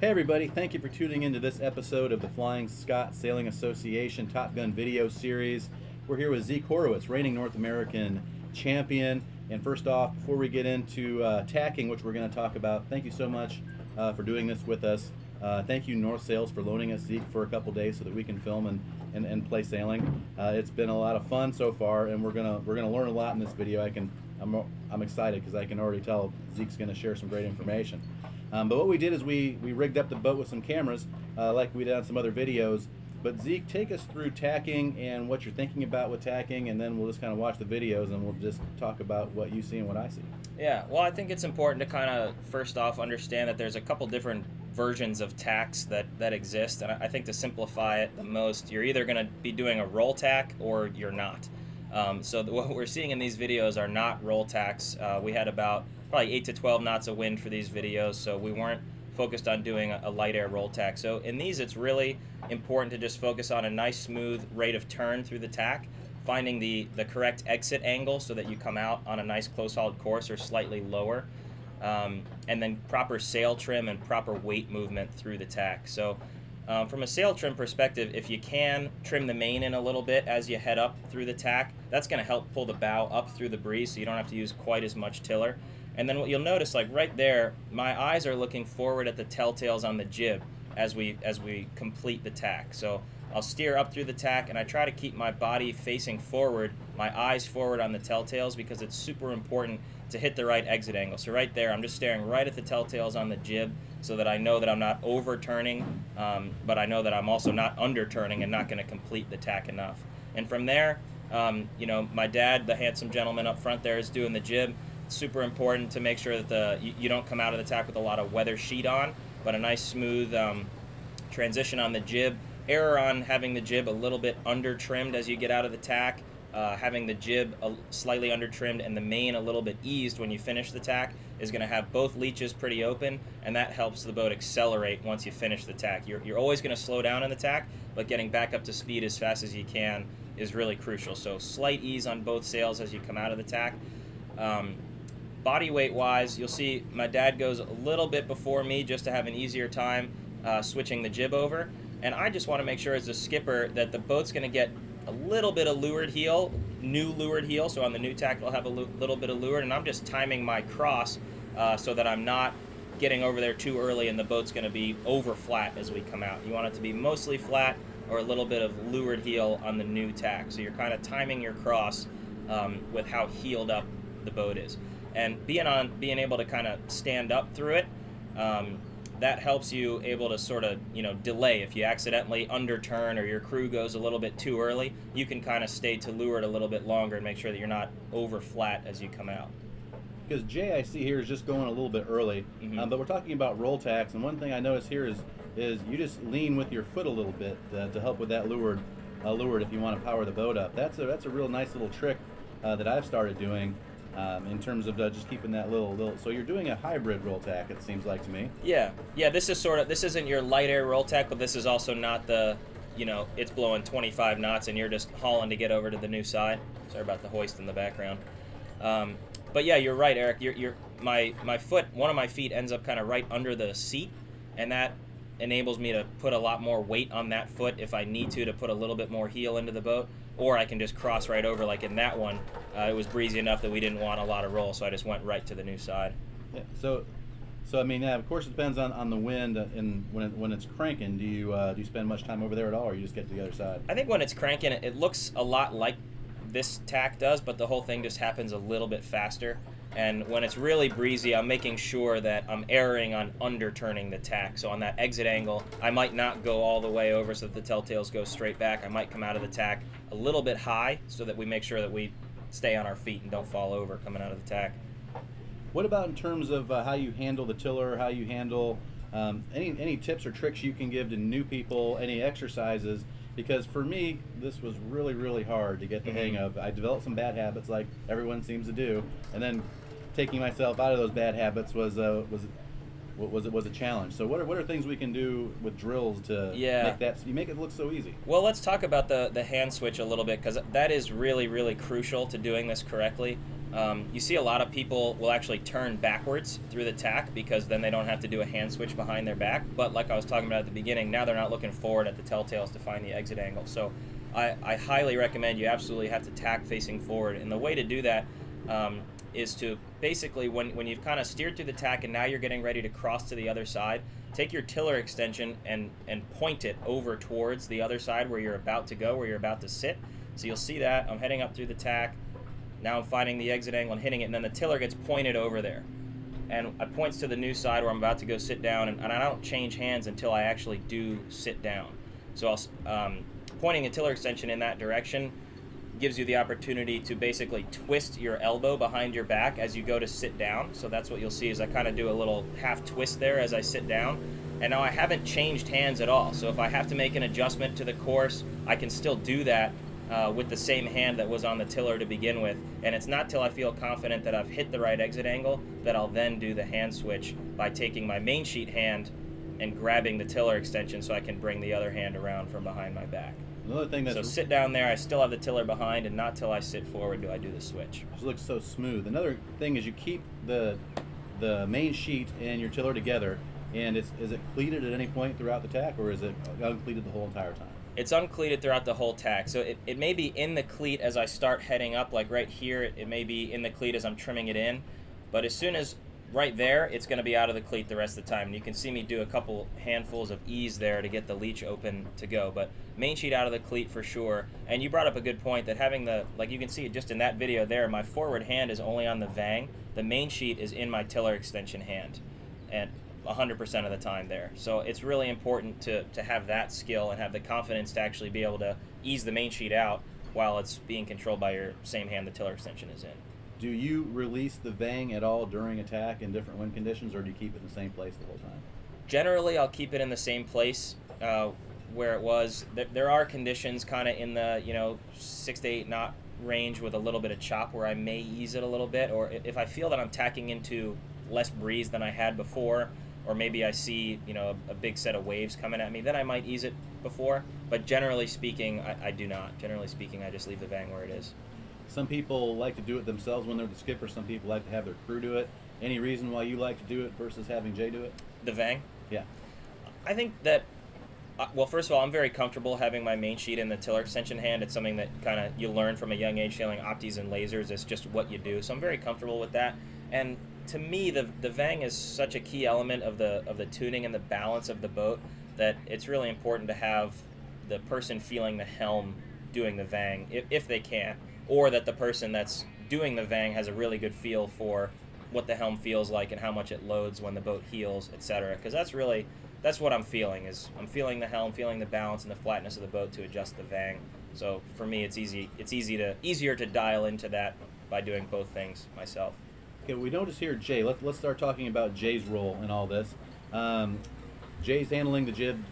Hey everybody, thank you for tuning into this episode of the Flying Scot Sailing Association Top Gun video series. We're here with Zeke Horowitz, reigning North American champion. And first off, before we get into tacking, which we're going to talk about, thank you so much for doing this with us. Thank you North Sails for loaning us Zeke for a couple days so that we can film and play sailing. It's been a lot of fun so far, and we're gonna learn a lot in this video. I'm excited because I can already tell Zeke's going to share some great information. But what we did is we rigged up the boat with some cameras, like we did on some other videos. But Zeke, take us through tacking and what you're thinking about with tacking, and then we'll just kind of watch the videos and we'll just talk about what you see and what I see. Yeah, well, I think it's important to kind of first off understand that there's a couple different versions of tacks that exist, and I think to simplify it the most, you're either going to be doing a roll tack or you're not. So what we're seeing in these videos are not roll tacks. We had about probably 8 to 12 knots of wind for these videos, so we weren't focused on doing a light air roll tack. So in these, it's really important to just focus on a nice smooth rate of turn through the tack, finding the correct exit angle so that you come out on a nice close hauled course or slightly lower, and then proper sail trim and proper weight movement through the tack. So from a sail trim perspective, if you can trim the main in a little bit as you head up through the tack, that's going to help pull the bow up through the breeze so you don't have to use quite as much tiller. And then what you'll notice, like right there, my eyes are looking forward at the telltales on the jib as we complete the tack. So I'll steer up through the tack, and I try to keep my body facing forward, my eyes forward on the telltales, because it's super important to hit the right exit angle. So right there, I'm just staring right at the telltales on the jib so that I know that I'm not overturning, but I know that I'm also not underturning and not going to complete the tack enough. And from there, you know, my dad, the handsome gentleman up front there, is doing the jib. It's super important to make sure that you don't come out of the tack with a lot of weather sheet on, but a nice smooth transition on the jib. Error on having the jib a little bit under trimmed as you get out of the tack, having the jib slightly under trimmed and the main a little bit eased when you finish the tack is going to have both leeches pretty open, and that helps the boat accelerate once you finish the tack. You're always going to slow down in the tack, but getting back up to speed as fast as you can is really crucial. So slight ease on both sails as you come out of the tack. Body weight wise, you'll see my dad goes a little bit before me just to have an easier time switching the jib over. And I just want to make sure as a skipper that the boat's going to get a little bit of leeward heel, new leeward heel. So on the new tack, it'll have a little bit of leeward. And I'm just timing my cross so that I'm not getting over there too early and the boat's going to be over flat as we come out. You want it to be mostly flat or a little bit of leeward heel on the new tack. So you're kind of timing your cross with how heeled up the boat is. And being able to kind of stand up through it, that helps you able to sort of, you know, delay. If you accidentally underturn or your crew goes a little bit too early, you can kind of stay to leeward a little bit longer and make sure that you're not over flat as you come out. Because Jay, I see here, is just going a little bit early, but we're talking about roll tacks, and one thing I notice here is you just lean with your foot a little bit to help with that leeward if you want to power the boat up. That's a real nice little trick that I've started doing. In terms of just keeping that little, so you're doing a hybrid roll tack, it seems like to me. Yeah, this isn't your light air roll tack, but this is also not the, you know, it's blowing 25 knots and you're just hauling to get over to the new side. Sorry about the hoist in the background. But yeah, you're right, Eric. My foot, one of my feet ends up kind of right under the seat, and that enables me to put a lot more weight on that foot if I need to put a little bit more heel into the boat. Or I can just cross right over, like in that one. It was breezy enough that we didn't want a lot of roll, so I just went right to the new side. Yeah, so I mean, yeah, of course it depends on the wind, and when it's cranking, do you spend much time over there at all, or you just get to the other side? I think when it's cranking, it looks a lot like this tack does, but the whole thing just happens a little bit faster. And when it's really breezy, I'm making sure that I'm erring on underturning the tack. So on that exit angle, I might not go all the way over so that the telltales go straight back. I might come out of the tack a little bit high so that we make sure that we stay on our feet and don't fall over coming out of the tack. What about in terms of how you handle the tiller, how you handle any tips or tricks you can give to new people, any exercises? Because for me, this was really, really hard to get the hang of. I developed some bad habits like everyone seems to do, and then taking myself out of those bad habits was what was a challenge. So what are things we can do with drills to make it look so easy? Well, let's talk about the hand switch a little bit, because that is really, really crucial to doing this correctly. You see a lot of people will actually turn backwards through the tack because then they don't have to do a hand switch behind their back. But like I was talking about at the beginning, now they're not looking forward at the telltales to find the exit angle. So I highly recommend you absolutely have to tack facing forward. And the way to do that is to basically, when you've kind of steered through the tack and now you're getting ready to cross to the other side, take your tiller extension and point it over towards the other side where you're about to go, where you're about to sit. So you'll see that I'm heading up through the tack. Now I'm finding the exit angle and hitting it, and then the tiller gets pointed over there. And it points to the new side where I'm about to go sit down, and I don't change hands until I actually do sit down. So pointing a tiller extension in that direction gives you the opportunity to basically twist your elbow behind your back as you go to sit down. So that's what you'll see is I kind of do a little half twist there as I sit down. And now I haven't changed hands at all. So if I have to make an adjustment to the course, I can still do that with the same hand that was on the tiller to begin with. And it's not till I feel confident that I've hit the right exit angle that I'll then do the hand switch by taking my main sheet hand and grabbing the tiller extension so I can bring the other hand around from behind my back. Another thing that's so sit down there, I still have the tiller behind, and not till I sit forward do I do the switch. It looks so smooth. Another thing is you keep the main sheet and your tiller together, and is it cleated at any point throughout the tack, or is it uncleated the whole entire time? It's uncleated throughout the whole tack. So it may be in the cleat as I start heading up, like right here, it may be in the cleat as I'm trimming it in, but as soon as right there, it's going to be out of the cleat the rest of the time. And you can see me do a couple handfuls of ease there to get the leech open to go. But main sheet out of the cleat for sure. And you brought up a good point that having like you can see just in that video there, my forward hand is only on the vang. The main sheet is in my tiller extension hand, and 100% of the time there. So it's really important to have that skill and have the confidence to actually be able to ease the main sheet out while it's being controlled by your same hand the tiller extension is in. Do you release the vang at all during attack in different wind conditions, or do you keep it in the same place the whole time? Generally, I'll keep it in the same place where it was. There are conditions kind of in the 6 to 8 knot range with a little bit of chop where I may ease it a little bit, or if I feel that I'm tacking into less breeze than I had before, or maybe I see a big set of waves coming at me, then I might ease it before. But generally speaking, I do not. Generally speaking, I just leave the vang where it is. Some people like to do it themselves when they're the skipper. Some people like to have their crew do it. Any reason why you like to do it versus having Jay do it? The vang? Yeah. I think that, well, first of all, I'm very comfortable having my main sheet in the tiller extension hand. It's something that kind of you learn from a young age, sailing opties and lasers. It's just what you do. So I'm very comfortable with that. And to me, the vang is such a key element of the tuning and the balance of the boat that it's really important to have the person feeling the helm doing the vang, if they can. Or that the person that's doing the vang has a really good feel for what the helm feels like and how much it loads when the boat heels, etc. Because that's what I'm feeling, is I'm feeling the helm, feeling the balance and the flatness of the boat to adjust the vang. So for me, it's easier to dial into that by doing both things myself. Okay, we notice here, Jay. Let's start talking about Jay's role in all this. Jay's handling the jib.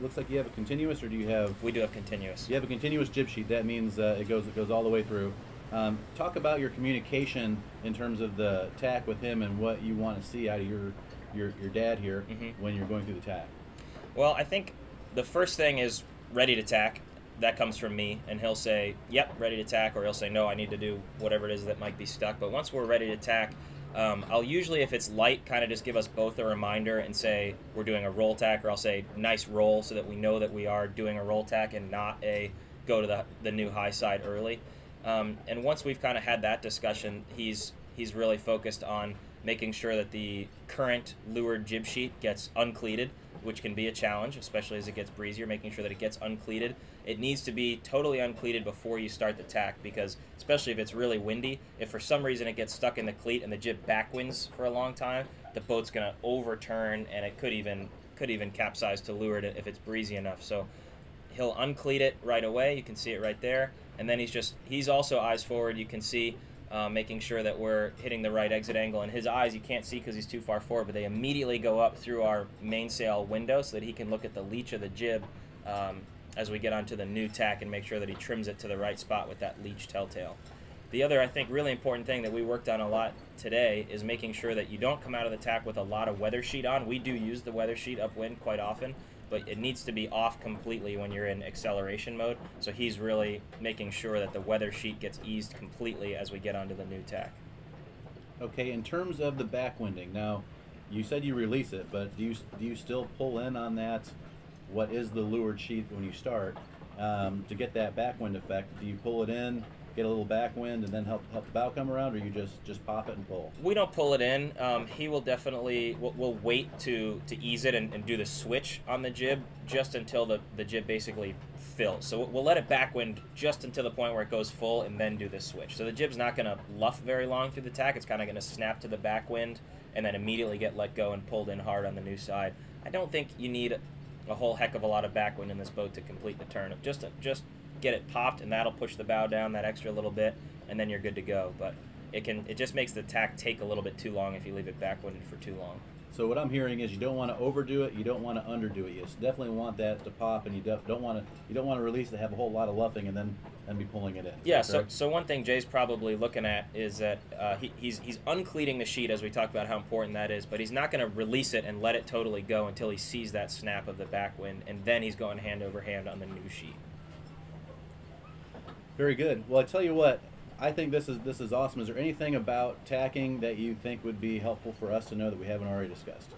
Looks like you have a continuous, or do you have? We do have continuous. You have a continuous jib sheet. That means it goes all the way through. Talk about your communication in terms of the tack with him and what you want to see out of your dad here when you're going through the tack. Well, I think the first thing is ready to tack. That comes from me, and he'll say, "Yep, ready to tack," or he'll say, "No, I need to do whatever it is that might be stuck." But once we're ready to tack, I'll usually, if it's light, kind of just give us both a reminder and say we're doing a roll tack, or I'll say nice roll so that we know that we are doing a roll tack and not a go to the new high side early. And once we've kind of had that discussion, he's really focused on making sure that the current leeward jib sheet gets uncleated, which can be a challenge, especially as it gets breezier, making sure that it gets uncleated. It needs to be totally uncleated before you start the tack, because especially if it's really windy, if for some reason it gets stuck in the cleat and the jib backwinds for a long time, the boat's going to overturn, and it could even capsize to leeward if it's breezy enough. So he'll uncleat it right away. You can see it right there. And then he's also eyes forward. You can see making sure that we're hitting the right exit angle. And his eyes, you can't see because he's too far forward, but they immediately go up through our mainsail window so that he can look at the leech of the jib as we get onto the new tack and make sure that he trims it to the right spot with that leech telltale. The other, I think, really important thing that we worked on a lot today is making sure that you don't come out of the tack with a lot of weather sheet on. We do use the weather sheet upwind quite often, but it needs to be off completely when you're in acceleration mode. So he's really making sure that the weather sheet gets eased completely as we get onto the new tack. Okay, in terms of the backwinding, now you said you release it, but do you still pull in on that? What is the leeward sheet when you start to get that backwind effect? Do you pull it in, get a little backwind, and then help the bow come around, or you just pop it and pull? We don't pull it in. He will definitely we'll wait to ease it and do the switch on the jib just until the jib basically fills. So we'll let it backwind just until the point where it goes full, and then do the switch. So the jib's not going to luff very long through the tack. It's kind of going to snap to the backwind and then immediately get let go and pulled in hard on the new side. I don't think you need a whole heck of a lot of backwind in this boat to complete the turn. Just get it popped, and that'll push the bow down that extra little bit, and then you're good to go. But it just makes the tack take a little bit too long if you leave it backwinded for too long. So what I'm hearing is you don't want to overdo it, you don't want to underdo it. You definitely want that to pop, and you don't want to release to have a whole lot of luffing and then be pulling it in. Yeah. So one thing Jay's probably looking at is that he's uncleating the sheet, as we talked about how important that is, but he's not going to release it and let it totally go until he sees that snap of the backwind, and then he's going hand over hand on the new sheet. Very good. Well, I tell you what, I think this is awesome. Is there anything about tacking that you think would be helpful for us to know that we haven't already discussed?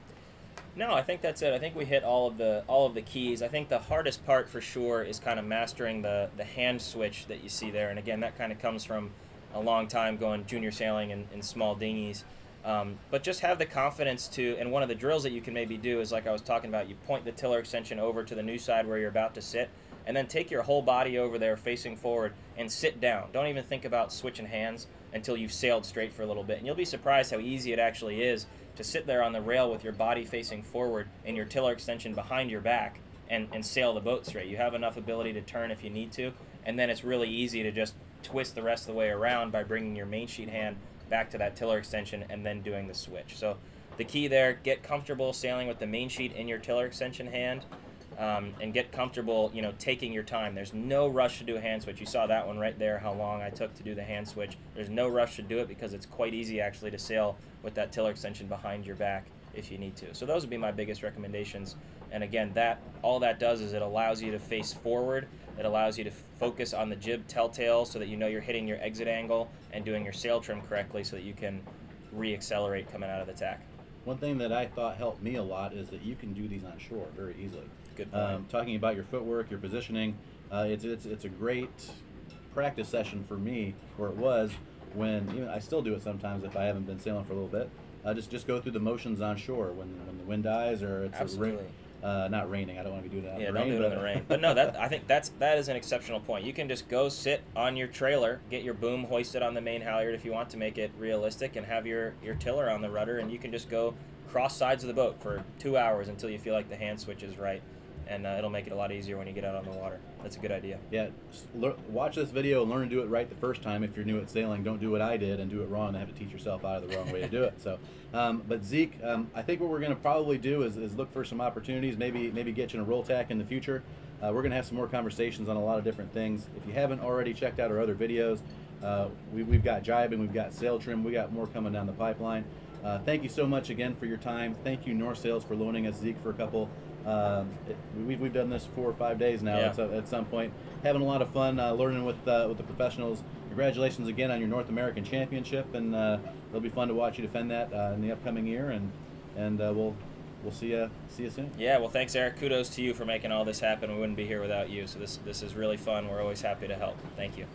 No, I think that's it. I think we hit all of the keys. I think the hardest part for sure is kind of mastering the hand switch that you see there. And again, that kind of comes from a long time going junior sailing in small dinghies. But just have the confidence to, and one of the drills that you can maybe do is, like I was talking about, you point the tiller extension over to the new side where you're about to sit, and then take your whole body over there facing forward and sit down. Don't even think about switching hands until you've sailed straight for a little bit. And you'll be surprised how easy it actually is to sit there on the rail with your body facing forward and your tiller extension behind your back and sail the boat straight. You have enough ability to turn if you need to, and then it's really easy to just twist the rest of the way around by bringing your main sheet hand back to that tiller extension and then doing the switch. So the key there, get comfortable sailing with the main sheet in your tiller extension hand. And get comfortable, taking your time. There's no rush to do a hand switch. You saw that one right there, how long I took to do the hand switch. There's no rush to do it because it's quite easy actually to sail with that tiller extension behind your back if you need to. So those would be my biggest recommendations. And again, all that does is it allows you to face forward. It allows you to focus on the jib telltale so that you know you're hitting your exit angle and doing your sail trim correctly so that you can re-accelerate coming out of the tack. One thing that I thought helped me a lot is that you can do these on shore very easily. Good point. Talking about your footwork, your positioning, it's a great practice session for me, or it was, when even I still do it sometimes if I haven't been sailing for a little bit. Just go through the motions on shore when the wind dies or it's Absolutely. Not raining. I don't want to be doing that. Yeah, in the don't rain, do it in the rain. But no, I think that is an exceptional point. You can just go sit on your trailer, get your boom hoisted on the main halyard if you want to make it realistic, and have your tiller on the rudder, and you can just go cross sides of the boat for 2 hours until you feel like the hand switch is right. And it'll make it a lot easier when you get out on the water. That's a good idea. Yeah, watch this video and learn to do it right the first time. If you're new at sailing, don't do what I did and do it wrong and have to teach yourself out of the wrong way to do it. So, but Zeke, I think what we're going to probably do is look for some opportunities, maybe get you in a roll tack in the future. We're going to have some more conversations on a lot of different things. If you haven't already checked out our other videos, we've got jibing, we've got sail trim, we got more coming down the pipeline. Thank you so much again for your time. Thank you, North Sails, for loaning us Zeke for a couple. We've done this 4 or 5 days now. Yeah. At some point, having a lot of fun learning with the professionals. Congratulations again on your North American Championship, and it'll be fun to watch you defend that in the upcoming year. And we'll see you soon. Yeah. Well, thanks, Eric. Kudos to you for making all this happen. We wouldn't be here without you. So this is really fun. We're always happy to help. Thank you.